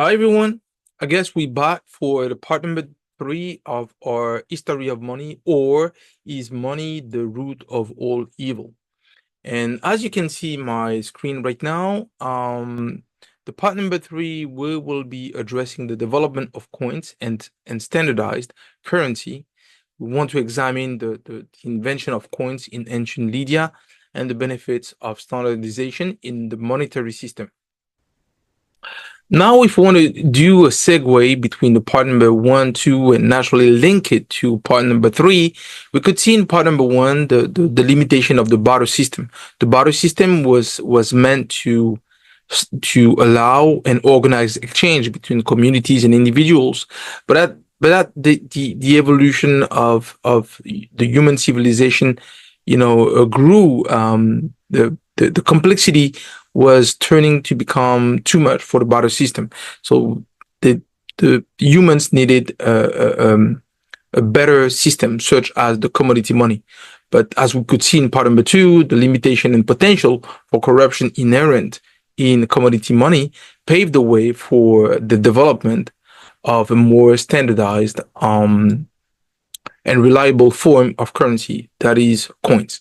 Hi everyone. I guess we back for the part number three of our history of money, or is money the root of all evil? And as you can see my screen right now, the part number three, we will be addressing the development of coins and standardized currency. We want to examine the invention of coins in ancient Lydia and the benefits of standardization in the monetary system. Now, if we want to do a segue between the part number one, two, and naturally link it to part number three, we could see in part number one the limitation of the barter system. The barter system was meant to allow an organized exchange between communities and individuals, but the evolution of the human civilization, grew. The complexity was turning to become too much for the barter system. So the humans needed a better system, such as the commodity money. But as we could see in part number two, the limitation and potential for corruption inherent in commodity money paved the way for the development of a more standardized and reliable form of currency, that is coins.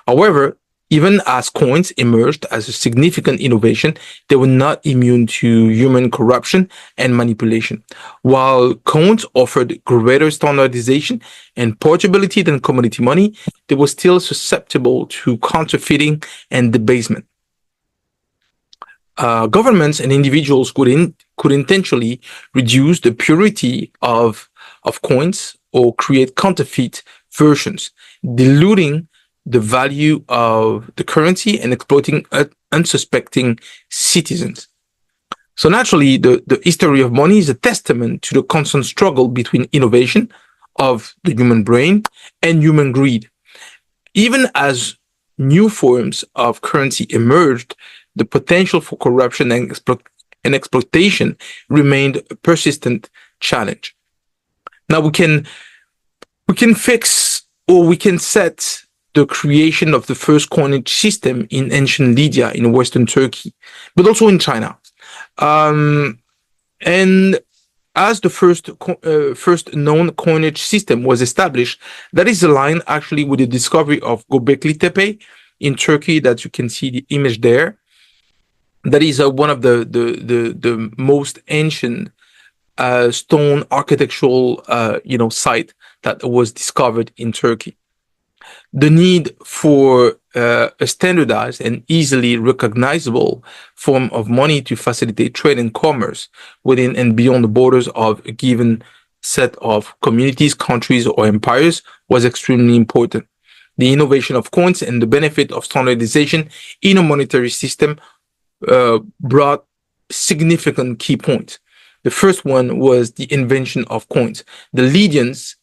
However, even as coins emerged as a significant innovation, they were not immune to human corruption and manipulation. While coins offered greater standardization and portability than commodity money, they were still susceptible to counterfeiting and debasement. Governments and individuals could intentionally reduce the purity of coins or create counterfeit versions, diluting the value of the currency and exploiting unsuspecting citizens. So naturally, the history of money is a testament to the constant struggle between innovation of the human brain and human greed. Even as new forms of currency emerged, the potential for corruption and exploitation remained a persistent challenge. Now we can fix, or we can set the creation of the first coinage system in ancient Lydia in Western Turkey, but also in China. And as the first known coinage system was established, that is aligned actually with the discovery of Göbekli Tepe in Turkey, that you can see the image there. That is one of the most ancient stone architectural site that was discovered in Turkey. The need for a standardized and easily recognizable form of money to facilitate trade and commerce within and beyond the borders of a given set of communities, countries, or empires was extremely important. The innovation of coins and the benefit of standardization in a monetary system brought significant key points. The first one was the invention of coins. The Lydians,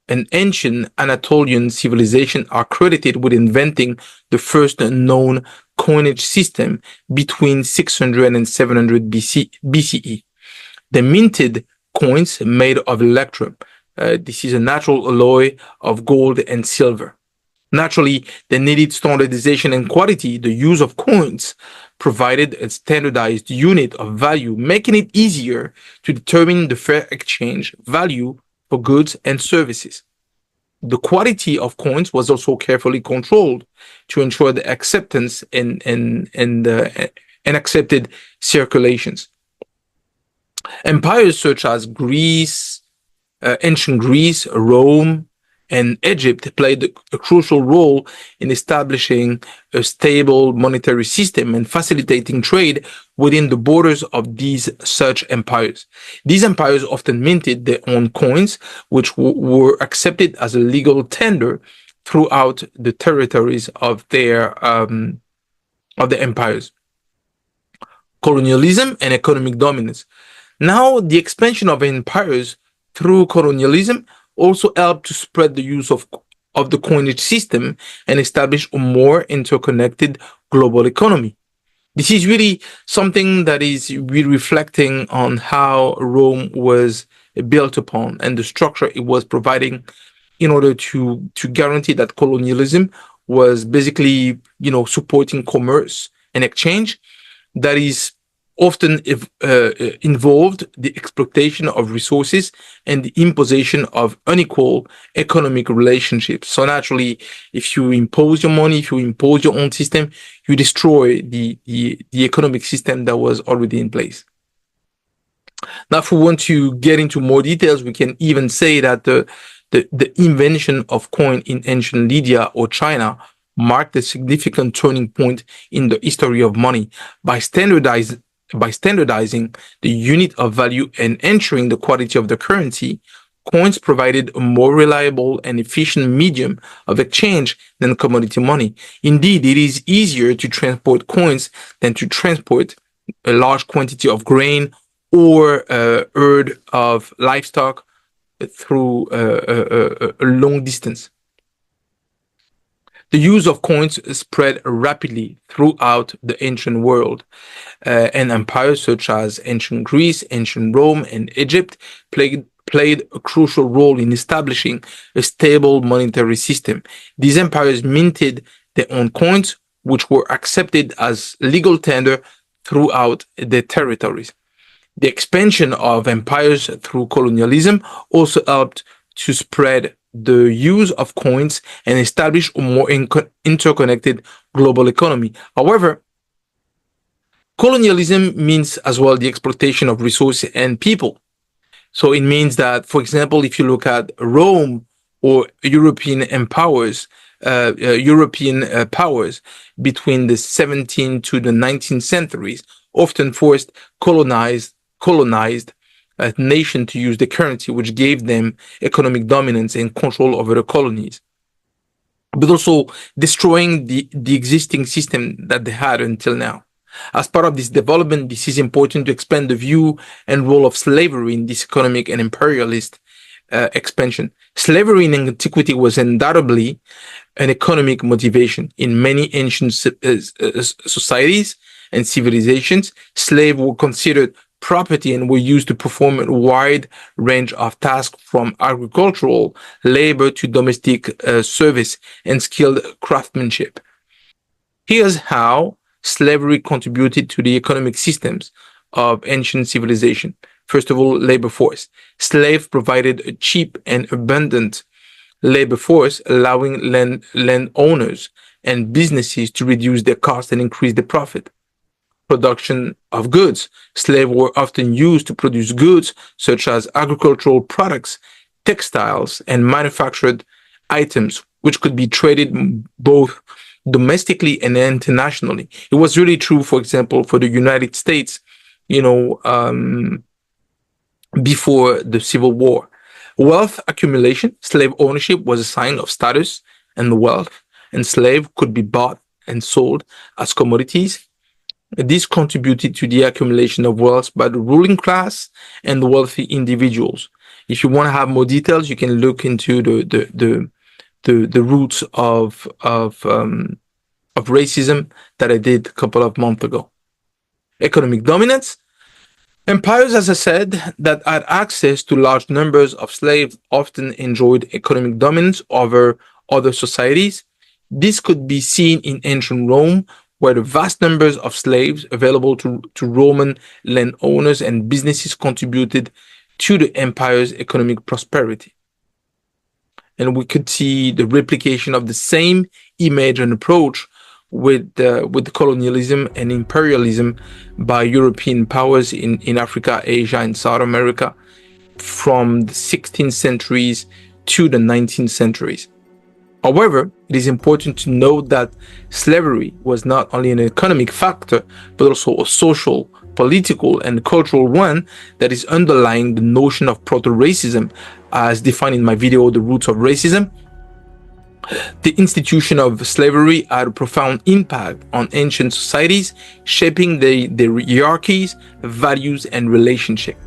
an ancient Anatolian civilization, are credited with inventing the first known coinage system between 600 and 700 BCE. They minted coins made of electrum. This is a natural alloy of gold and silver. Naturally, they needed standardization and quality. The use of coins provided a standardized unit of value, making it easier to determine the fair exchange value for goods and services. The quality of coins was also carefully controlled to ensure the acceptance and accepted circulations. Empires such as Greece, ancient Greece, Rome, and Egypt played a crucial role in establishing a stable monetary system and facilitating trade within the borders of these such empires. These empires often minted their own coins, which were accepted as a legal tender throughout the territories of their empires. Colonialism and economic dominance. Now, the expansion of empires through colonialism also helped to spread the use of the coinage system and establish a more interconnected global economy. This is really something that is really reflecting on how Rome was built upon and the structure it was providing in order to guarantee that colonialism was basically, supporting commerce and exchange that is often involved the exploitation of resources and the imposition of unequal economic relationships. So naturally, if you impose your money, if you impose your own system, you destroy the economic system that was already in place. Now, if we want to get into more details, we can even say that the invention of coin in ancient Lydia or China marked a significant turning point in the history of money by standardizing the unit of value and ensuring the quality of the currency. Coins provided a more reliable and efficient medium of exchange than commodity money. Indeed, it is easier to transport coins than to transport a large quantity of grain or a herd of livestock through a long distance. The use of coins spread rapidly throughout the ancient world, and empires such as ancient Greece, ancient Rome, and Egypt played a crucial role in establishing a stable monetary system. These empires minted their own coins, which were accepted as legal tender throughout their territories. The expansion of empires through colonialism also helped to spread the use of coins and establish a more interconnected global economy. However, colonialism means as well the exploitation of resources and people. So it means that, for example, if you look at Rome or European powers between the 17th to the 19th centuries, often forced colonized a nation to use the currency, which gave them economic dominance and control over the colonies, but also destroying the existing system that they had until now. As part of this development, this is important to expand the view and role of slavery in this economic and imperialist expansion. Slavery in antiquity was undoubtedly an economic motivation. In many ancient societies and civilizations, slaves were considered property and were used to perform a wide range of tasks from agricultural labor to domestic service and skilled craftsmanship. Here's how slavery contributed to the economic systems of ancient civilization. First of all, labor force. Slaves provided a cheap and abundant labor force, allowing landowners and businesses to reduce their costs and increase their profit. Production of goods. Slaves were often used to produce goods such as agricultural products, textiles, and manufactured items, which could be traded both domestically and internationally. It was really true, for example, for the United States, before the Civil War. Wealth accumulation. Slave ownership was a sign of status and wealth, and slaves could be bought and sold as commodities. This contributed to the accumulation of wealth by the ruling class and wealthy individuals. If you want to have more details, you can look into the roots of racism that I did a couple of months ago. Economic dominance. Empires, as I said, that had access to large numbers of slaves often enjoyed economic dominance over other societies. This could be seen in ancient Rome, where the vast numbers of slaves available to Roman landowners and businesses contributed to the empire's economic prosperity. And we could see the replication of the same image and approach with colonialism and imperialism by European powers in Africa, Asia, and South America from the 16th centuries to the 19th centuries. However, it is important to note that slavery was not only an economic factor, but also a social, political, and cultural one that is underlying the notion of proto-racism, as defined in my video, The Roots of Racism. The institution of slavery had a profound impact on ancient societies, shaping their hierarchies, values, and relationships.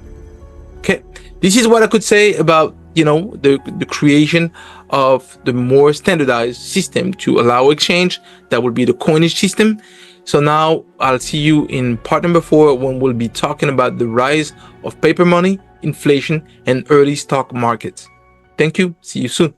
Okay, this is what I could say about the creation of the more standardized system to allow exchange. That would be the coinage system. So now I'll see you in part number 4, when we'll be talking about the rise of paper money, inflation, and early stock markets. Thank you. See you soon.